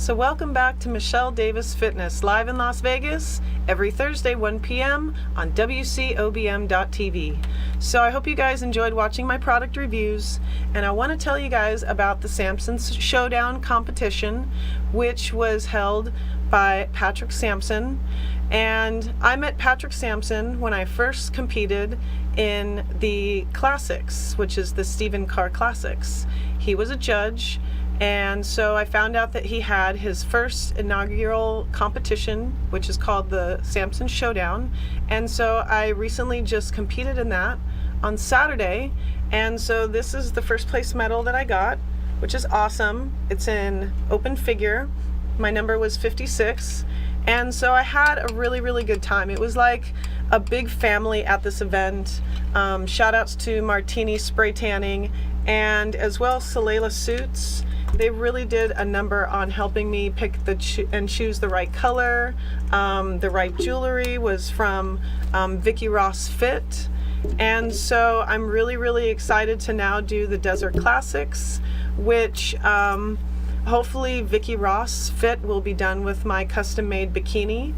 So welcome back to Michelle Davis Fitness, live in Las Vegas, every Thursday 1 p.m. on WCOBM.tv. So I hope you guys enjoyed watching my product reviews, and I want to tell you guys about the Samson Showdown competition, which was held by Patrick Sampson. And I met Patrick Sampson when I first competed in the Classics, which is the Stephen Carr Classics. He was a judge, and so I found out that he had his first inaugural competition, which is called the Samson Showdown. And so I recently just competed in that on Saturday, and so this is the first place medal that I got, which is awesome. It's in open figure. My number was 56, and so I had a really good time. It was like a big family at this event. Shout outs to Martini Spray Tanning and as well Salela Suits. They really did a number on helping me pick and choose the right color. The right jewelry was from Vicki Ross Fit. And so I'm really excited to now do the Desert Classics, which hopefully Vicki Ross Fit will be done with my custom-made bikini.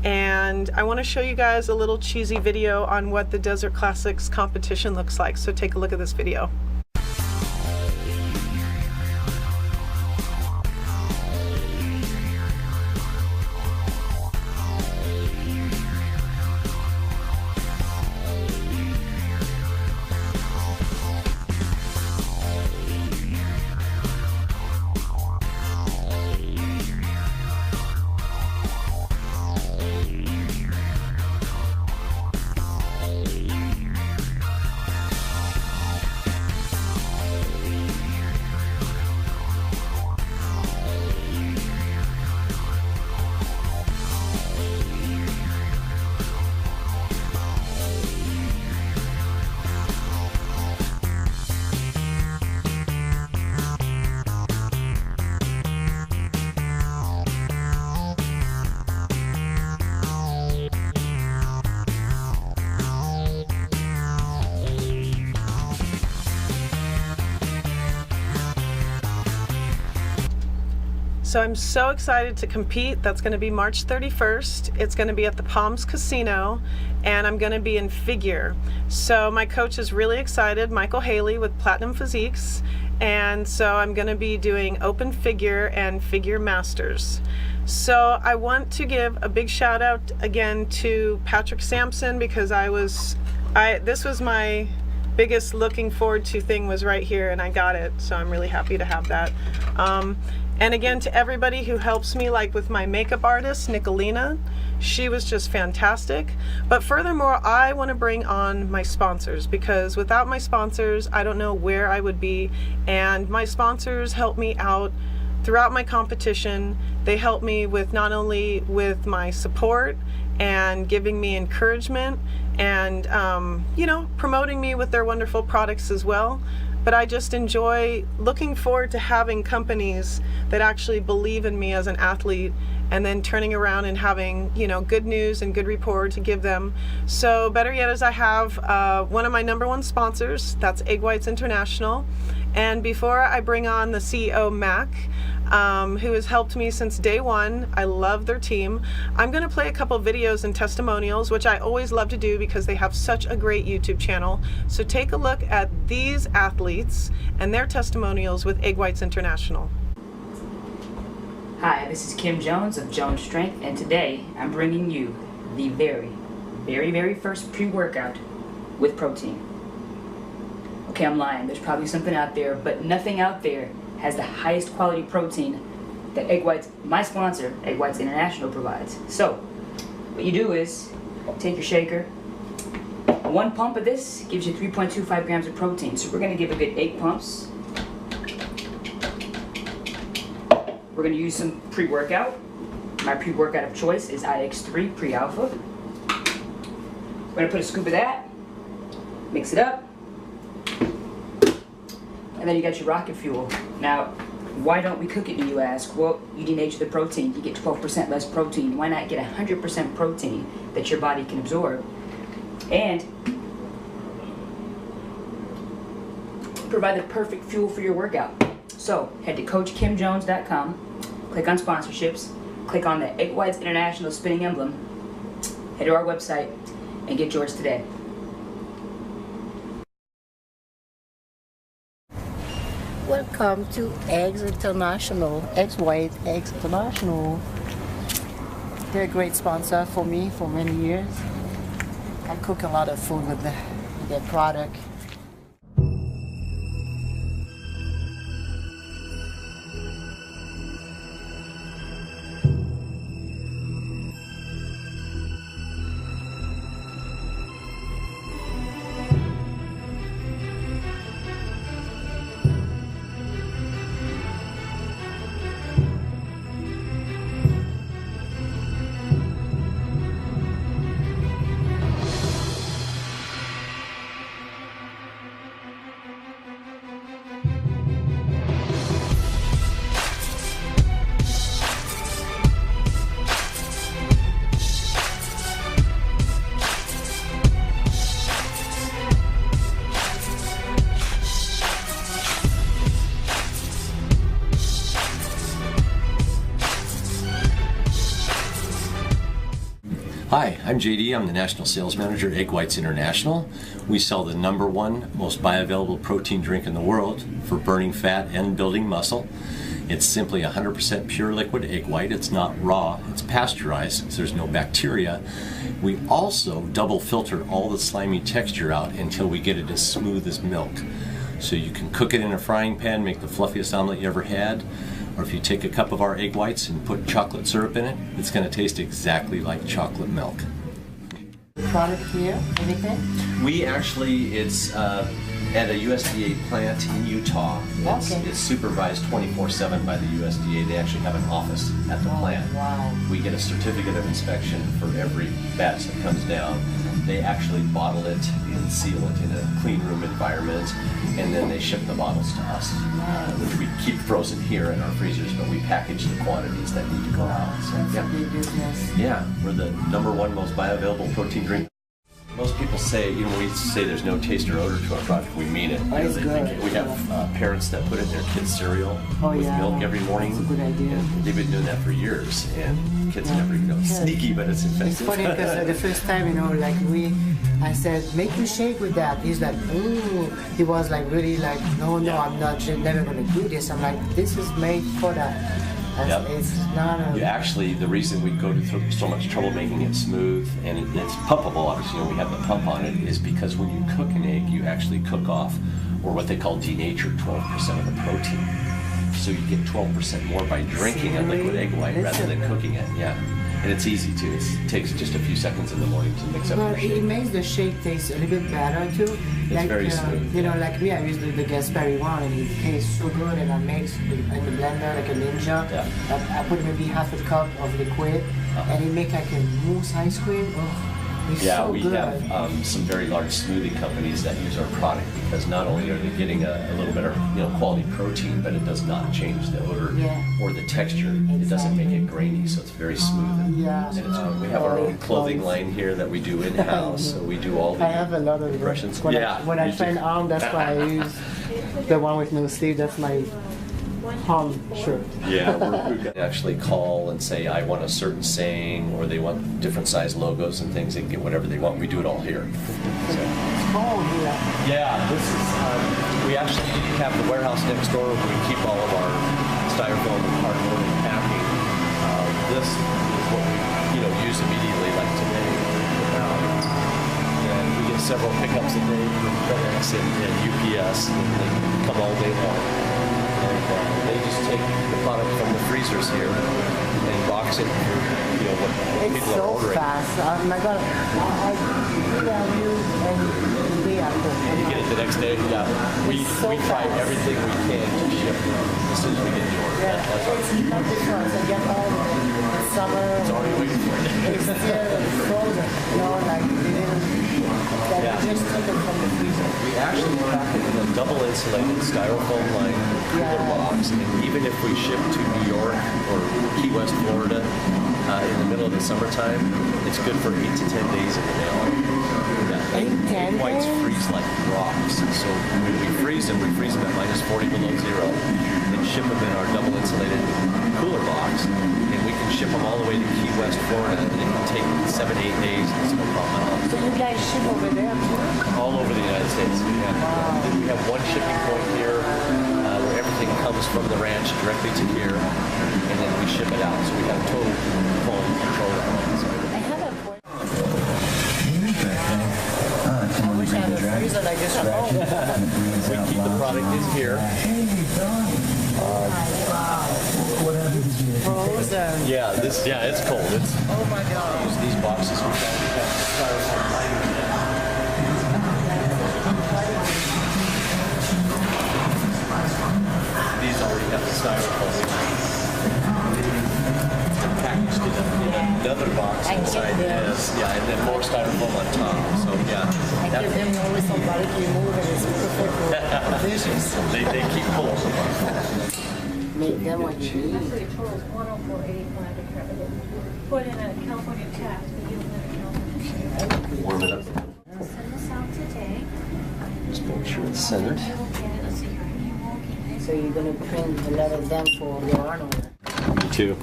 And I want to show you guys a little cheesy video on what the Desert Classics competition looks like. So take a look at this video. So I'm so excited to compete. That's going to be March 31st. It's going to be at the Palms Casino, and I'm going to be in figure. So my coach is really excited, Michael Haley with Platinum Physiques, and so I'm going to be doing open figure and figure masters. So I want to give a big shout out again to Patrick Sampson, because this was my biggest looking forward to thing, was right here, and I got it. So I'm really happy to have that. And again, to everybody who helps me, like with my makeup artist, Nicolina, she was just fantastic. But furthermore, I want to bring on my sponsors, because without my sponsors, I don't know where I would be. And my sponsors help me out throughout my competition. They help me with not only with my support and giving me encouragement and, you know, promoting me with their wonderful products as well. But I just enjoy looking forward to having companies that actually believe in me as an athlete, and then turning around and having, you know, good news and good report to give them. So better yet is I have one of my #1 sponsors, that's Egg Whites International. And before I bring on the CEO, Mac, who has helped me since day one, I love their team, I'm going to play a couple videos and testimonials, which I always love to do because they have such a great YouTube channel. So take a look at these athletes and their testimonials with Egg Whites International. Hi, this is Kim Jones of Jones Strength, and today I'm bringing you the very first pre-workout with protein. Okay, I'm lying. There's probably something out there, but nothing out there has the highest quality protein that Egg Whites, my sponsor, Egg Whites International, provides. So, what you do is take your shaker. One pump of this gives you 3.25 grams of protein. So we're going to give a good 8 pumps. We're going to use some pre-workout. My pre-workout of choice is IX3 Pre-Alpha. We're going to put a scoop of that, mix it up, and then you got your rocket fuel. Now, why don't we cook it, do you ask? Well, you denature the protein. You get 12% less protein. Why not get 100% protein that your body can absorb and provide the perfect fuel for your workout? So head to CoachKimJones.com, click on sponsorships, click on the Egg Whites International spinning emblem, head to our website, and get yours today. Welcome to Eggs International, Eggs White, Eggs International. They're a great sponsor for me for many years. I cook a lot of food with their product. Hi, I'm JD. I'm the National Sales Manager at Egg Whites International. We sell the #1 most bioavailable protein drink in the world for burning fat and building muscle. It's simply 100% pure liquid egg white. It's not raw, it's pasteurized, so there's no bacteria. We also double filter all the slimy texture out until we get it as smooth as milk. So you can cook it in a frying pan, make the fluffiest omelet you ever had. Or if you take a cup of our egg whites and put chocolate syrup in it, it's going to taste exactly like chocolate milk. Product here, anything? We actually, it's at a USDA plant in Utah. Okay. It's supervised 24/7 by the USDA. They actually have an office at the plant. Wow. We get a certificate of inspection for every batch that comes down. They actually bottle it and seal it in a clean room environment, and then they ship the bottles to us, which we keep frozen here in our freezers, but we package the quantities that need to go out. So, That's yeah. a big business. Yeah, we're the #1 most bioavailable protein drink. Most people say, when we say there's no taste or odor to our product, we mean it. It's They good. think it. We have parents that put it in their kids' cereal Oh, with yeah. milk every morning. That's a good idea. And they've been doing that for years, and kids never even know. It's Yeah. sneaky, but it's effective. It's funny because the first time, I said, make you shake with that. He's like, ooh. He was like really like, no, I'm not, never gonna do this. I'm like, this is made for that. Yep. It's not a... Yeah, actually, the reason we go to so much trouble making it smooth and it's pumpable, obviously, we have the pump on it, is because when you cook an egg, you actually cook off, or what they call denatured, 12% of the protein. So you get 12% more by drinking a liquid egg white rather than cooking it. Yeah, and it's easy too. It takes just a few seconds in the morning to mix up Well, your shake. it makes the shake taste a little bit better too. It's very smooth. Like me, I use the Gaspari one, and it tastes so good. And I mix in the blender like a ninja. Yeah. I put maybe half a cup of liquid, and it make like a mousse ice cream. Oh, it's Yeah, so we good. have some very large smoothie companies that use our product because not only are they getting a little better, quality protein, but it does not change the odor Yeah. or the texture. It doesn't make it grainy, so it's very smooth. Yeah. And we have our own clothing line here that we do in-house, so we do all the I have a lot of impressions. When Yeah, when I you do. train arm, that's why I use the one with no sleeve. That's my arm shirt. Yeah, we actually call and say, I want a certain saying, or they want different size logos and things. They can get whatever they want. We do it all here. So. Oh, yeah. Yeah, this is, we actually have the warehouse next door where we keep all of our styrofoam and cardboard and packing. This is what we, use immediately, like today. And we get several pickups a day from FedEx and UPS, and they come all day long. And they just take the product from the freezers here and box it for, what It's people are so ordering. fast. Oh my God. I email you and the day after. You get it the next day. Yeah, we It's so try fast. everything we can to ship as soon as we get the order. Yeah, That's our it's not different. I get home in summer. It's already waiting for it. It's still frozen. Like they didn't. Like Yeah. they just took it from the freezer. We actually pack it in a double insulated styrofoam lined cooler box, and even if we ship to New York or Key West, Florida, in the middle of the summertime, it's good for 8 to 10 days in the mail. Yeah, 8 to 10 egg whites days? freeze like rocks, so when we freeze them at minus 40 below zero, and ship them in our double insulated cooler box, and we can ship them all the way to Key West, Florida. And it can take 7 to 8 days. It's no problem at all. So you guys ship over there too? All over the United States. We have one shipping point here where everything comes from the ranch directly to here, and then we ship it out. So we have total full control of it. I have a I wish I had a freezer like this at home. We keep the product is here. Frozen. Yeah, it's cold. It's Oh my God. these boxes we have styrofoam lining. These already have the styrofoam packaged in another box I inside get them. this. Yeah, and then more styrofoam on top. So I yeah, give them always somebody to remove it. It's perfect for dishes. they keep full. Make them what you need. Actually, it totals 104.85 to cover it. Put in a California tax, but you live in California. Warm it up. I'll send this out today. Just make sure it's centered. You will get it. Let's see, you won't get it. So you're gonna print the letter then for the Arnold. Me too.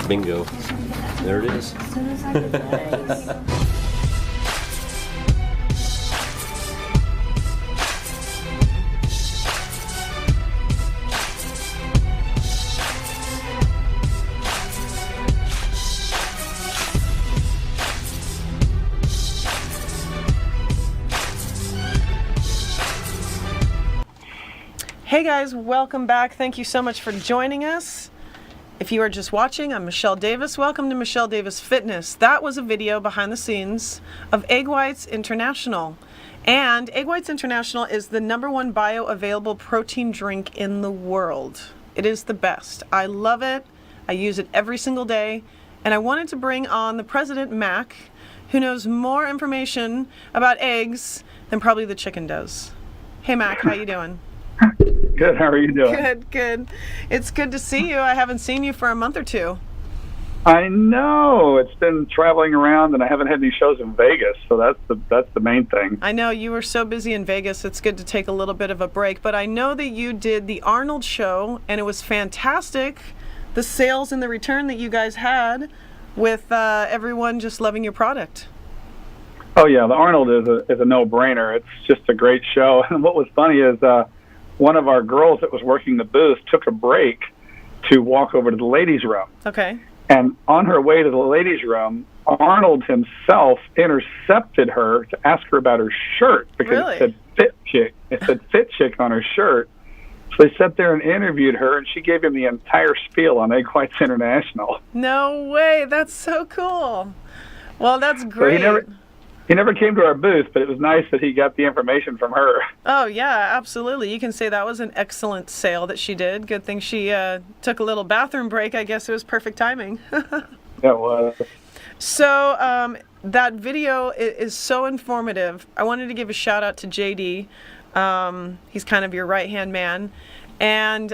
Bingo. There it is. As soon as I get that, Nice. Hey guys, welcome back. Thank you so much for joining us. If you are just watching, I'm Michelle Davis. Welcome to Michelle Davis Fitness. That was a video behind the scenes of Egg Whites International. And Egg Whites International is the #1 bioavailable protein drink in the world. It is the best. I love it. I use it every single day. And I wanted to bring on the president, Mac, who knows more information about eggs than probably the chicken does. Hey Mac, how you doing? Good. How are you doing? Good, good. It's good to see you. I haven't seen you for a month or two. I know it's been traveling around, and I haven't had any shows in Vegas, so that's the main thing. I know you were so busy in Vegas. It's good to take a little bit of a break. But I know that you did the Arnold show, and it was fantastic. The sales and the return that you guys had with everyone just loving your product. Oh yeah, the Arnold is a no-brainer. It's just a great show. And what was funny is one of our girls that was working the booth took a break to walk over to the ladies' room. Okay. And on her way to the ladies' room, Arnold himself intercepted her to ask her about her shirt because Really? it said Fit Chick. It said Fit Chick on her shirt. So they sat there and interviewed her, and she gave him the entire spiel on Egg Whites International. No way. That's so cool. Well, that's So great. he never came to our booth, but it was nice that he got the information from her. Oh, yeah, absolutely. You can say that was an excellent sale that she did. Good thing she took a little bathroom break. I guess it was perfect timing. That was. So that video is so informative. I wanted to give a shout out to JD. He's kind of your right-hand man. And,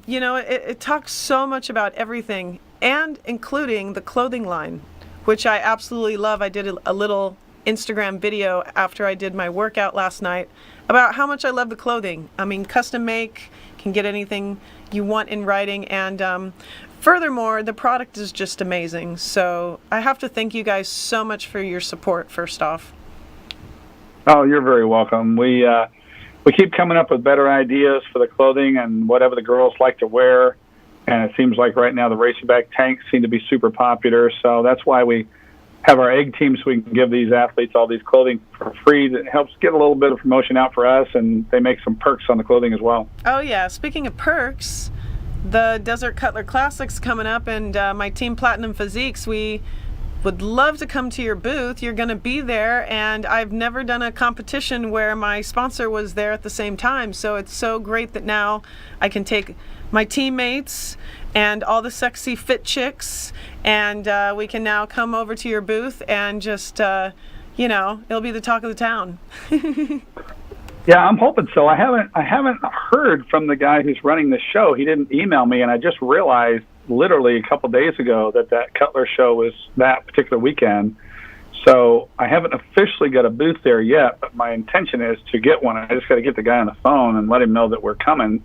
you know, it talks so much about everything, and including the clothing line, which I absolutely love. I did a little Instagram video after I did my workout last night about how much I love the clothing. I mean, custom make, can get anything you want in writing, and furthermore, the product is just amazing. So I have to thank you guys so much for your support, first off. Oh, you're very welcome. We keep coming up with better ideas for the clothing and whatever the girls like to wear. And it seems like right now the Racerback tanks seem to be super popular. So that's why we have our egg team, so we can give these athletes all these clothing for free. That helps get a little bit of promotion out for us, and they make some perks on the clothing as well. Oh yeah, speaking of perks, the Desert Cutler Classics coming up, and my team Platinum Physiques, we would love to come to your booth. You're going to be there, and I've never done a competition where my sponsor was there at the same time, so it's so great that now I can take my teammates and all the sexy fit chicks, and we can now come over to your booth and just, you know, it'll be the talk of the town. Yeah, I'm hoping so. I haven't heard from the guy who's running the show. He didn't email me, and I just realized literally a couple days ago that Cutler show was that particular weekend. So I haven't officially got a booth there yet, but my intention is to get one. I just got to get the guy on the phone and let him know that we're coming.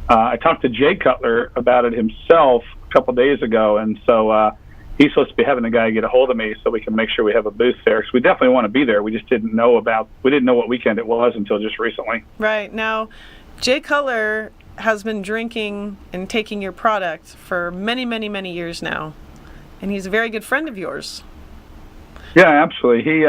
I talked to Jay Cutler about it himself a couple days ago, and so he's supposed to be having the guy get a hold of me so we can make sure we have a booth there. Because we definitely want to be there. We just didn't know what weekend it was until just recently. Right. Now, Jay Cutler has been drinking and taking your product for many, many, many years now. And he's a very good friend of yours. Yeah, absolutely. He,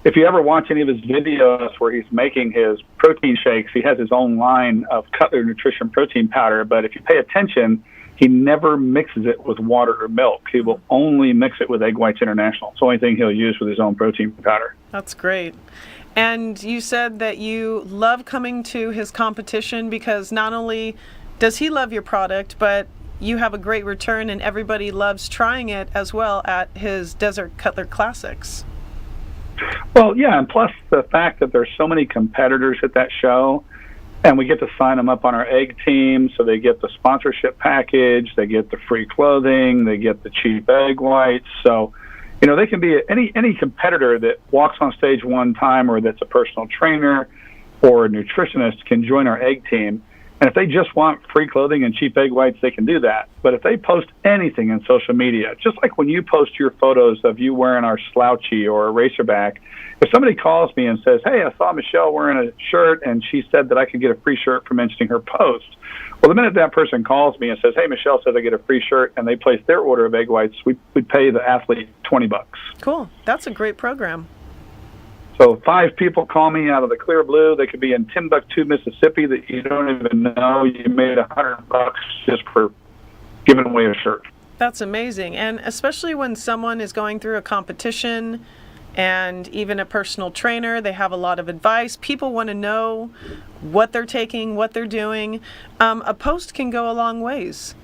if you ever watch any of his videos where he's making his protein shakes, he has his own line of Cutler Nutrition protein powder. But if you pay attention, he never mixes it with water or milk. He will only mix it with Egg Whites International. It's the only thing he'll use with his own protein powder. That's great. And you said that you love coming to his competition because not only does he love your product, but you have a great return and everybody loves trying it as well at his Desert Cutler Classics. Well, yeah, and plus the fact that there's so many competitors at that show, and we get to sign them up on our egg team, so they get the sponsorship package, they get the free clothing, they get the cheap egg whites. So, you know, they can be any competitor that walks on stage one time or that's a personal trainer or a nutritionist can join our egg team. And if they just want free clothing and cheap egg whites, they can do that. But if they post anything in social media, just like when you post your photos of you wearing our slouchy or a racerback, if somebody calls me and says, hey, I saw Michelle wearing a shirt and she said that I could get a free shirt for mentioning her post. Well, the minute that person calls me and says, hey, Michelle said I get a free shirt, and they place their order of egg whites, we pay the athlete $20. Cool. That's a great program. So 5 people call me out of the clear blue. They could be in Timbuktu, Mississippi that you don't even know. You made $100 just for giving away a shirt. That's amazing. And especially when someone is going through a competition and even a personal trainer, they have a lot of advice. People want to know what they're taking, what they're doing. A post can go a long ways.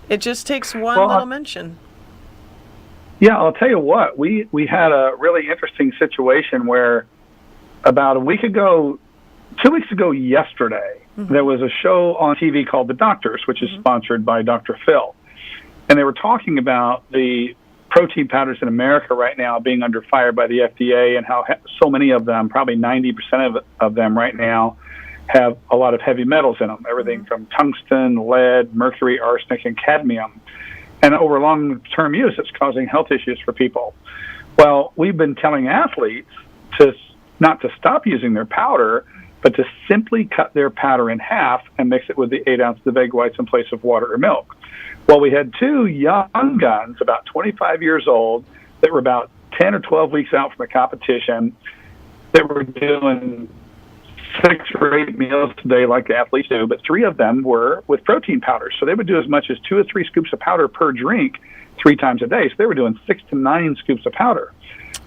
It just takes one little mention. Yeah, I'll tell you what. We had a really interesting situation where about a week ago, 2 weeks ago yesterday, there was a show on TV called The Doctors, which is sponsored by Dr. Phil. And they were talking about the protein powders in America right now being under fire by the FDA and how so many of them, probably 90% of them right now, have a lot of heavy metals in them, everything from tungsten, lead, mercury, arsenic, and cadmium. And over long-term use, it's causing health issues for people. Well, we've been telling athletes to not to stop using their powder, but to simply cut their powder in half and mix it with the 8 ounces of egg whites in place of water or milk. Well, we had 2 young guns, about 25 years old, that were about 10 or 12 weeks out from a competition that were doing 6 or 8 meals a day like the athletes do, but 3 of them were with protein powders. So they would do as much as 2 or 3 scoops of powder per drink 3 times a day. So they were doing 6 to 9 scoops of powder.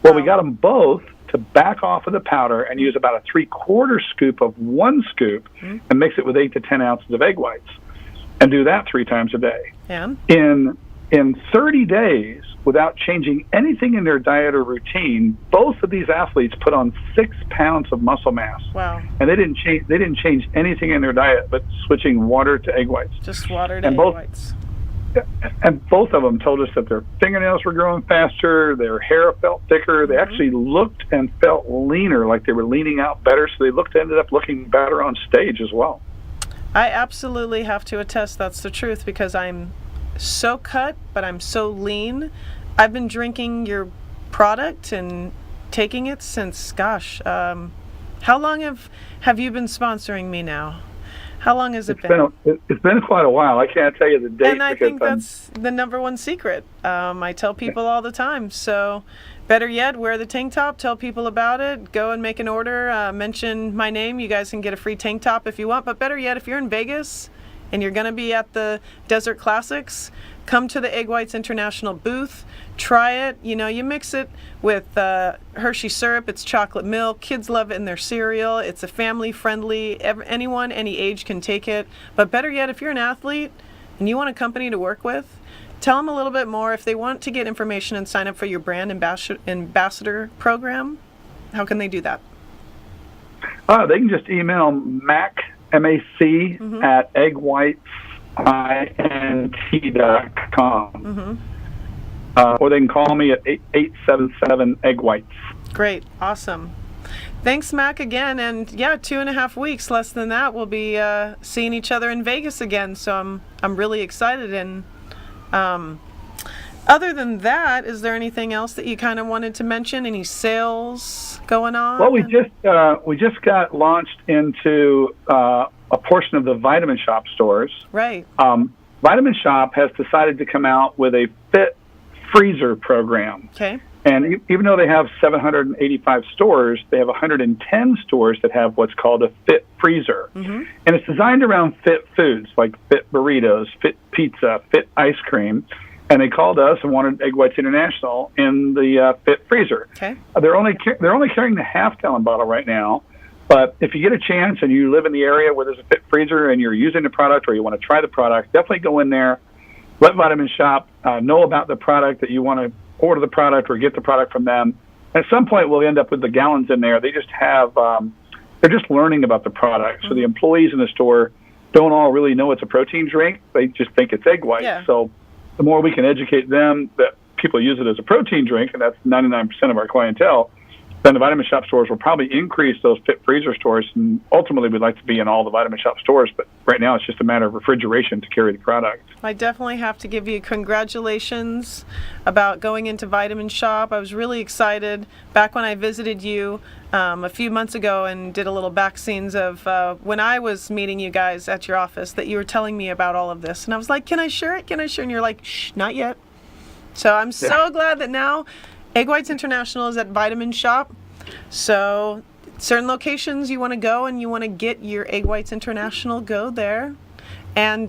Well, we got them both to back off of the powder and use about a 3/4 scoop of 1 scoop and mix it with 8 to 10 ounces of egg whites and do that 3 times a day. And? In 30 days, without changing anything in their diet or routine, both of these athletes put on 6 pounds of muscle mass. Wow. And they didn't change anything in their diet but switching water to egg whites. Just water to egg whites. And both of them told us that their fingernails were growing faster, their hair felt thicker, they actually looked and felt leaner, like they were leaning out better, so they ended up looking better on stage as well. I absolutely have to attest that's the truth because I'm so cut, but I'm so lean. I've been drinking your product and taking it since, gosh, how long have you been sponsoring me now? How long has it been? It's been quite a while. I can't tell you the date. And I think that's the number one secret. I tell people all the time. So better yet, wear the tank top, tell people about it, go and make an order, mention my name. You guys can get a free tank top if you want. But better yet, if you're in Vegas and you're going to be at the Desert Classics, come to the Egg Whites International booth, try it. You know, you mix it with Hershey syrup. It's chocolate milk. Kids love it in their cereal. It's a family-friendly. Anyone, any age can take it. But better yet, if you're an athlete and you want a company to work with, tell them a little bit more. If they want to get information and sign up for your brand ambassador program, how can they do that? They can just email Mac, M-A-C, at eggwhitesint.com. or they can call me at 8877 Egg Whites. Great. Awesome. Thanks, Mac, again. And yeah, 2.5 weeks, less than that, we'll be seeing each other in Vegas again. So I'm really excited. And other than that, is there anything else that you kind of wanted to mention? Any sales going on? Well, we just got launched into a portion of the Vitamin Shop stores. Right. Vitamin Shop has decided to come out with a Fit Freezer program. Okay. And even though they have 785 stores, they have 110 stores that have what's called a Fit Freezer. Mm-hmm. And it's designed around fit foods like fit burritos, fit pizza, fit ice cream. And they called us and wanted Egg Whites International in the Fit Freezer. Okay. They're only carrying the half-gallon bottle right now. But if you get a chance and you live in the area where there's a Fit Freezer and you're using the product or you want to try the product, definitely go in there. Let Vitamin Shop know about the product, that you want to order the product or get the product from them. At some point, we'll end up with the gallons in there. They just have, they're just learning about the product. So the employees in the store don't all really know it's a protein drink. They just think it's egg white. Yeah. So the more we can educate them that people use it as a protein drink, and that's 99% of our clientele, then the Vitamin Shop stores will probably increase those Fit Freezer stores. And ultimately, we'd like to be in all the Vitamin Shop stores. But right now, it's just a matter of refrigeration to carry the product. I definitely have to give you congratulations about going into Vitamin Shop. I was really excited back when I visited you a few months ago and did a little back scenes of when I was meeting you guys at your office, that you were telling me about all of this. And I was like, can I share it? Can I share it? And you're like, shh, not yet. So I'm so glad that now Egg Whites International is at Vitamin Shop. So certain locations you want to go and you want to get your Egg Whites International, go there. And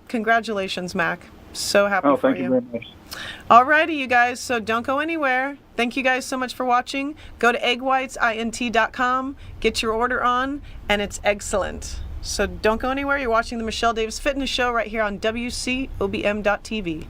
congratulations, Mac. So happy for you. Thank you very much. Alrighty, you guys. So don't go anywhere. Thank you guys so much for watching. Go to eggwhitesint.com, get your order on, and it's excellent. So don't go anywhere. You're watching the Michelle Davis Fitness Show right here on WCOBM.TV.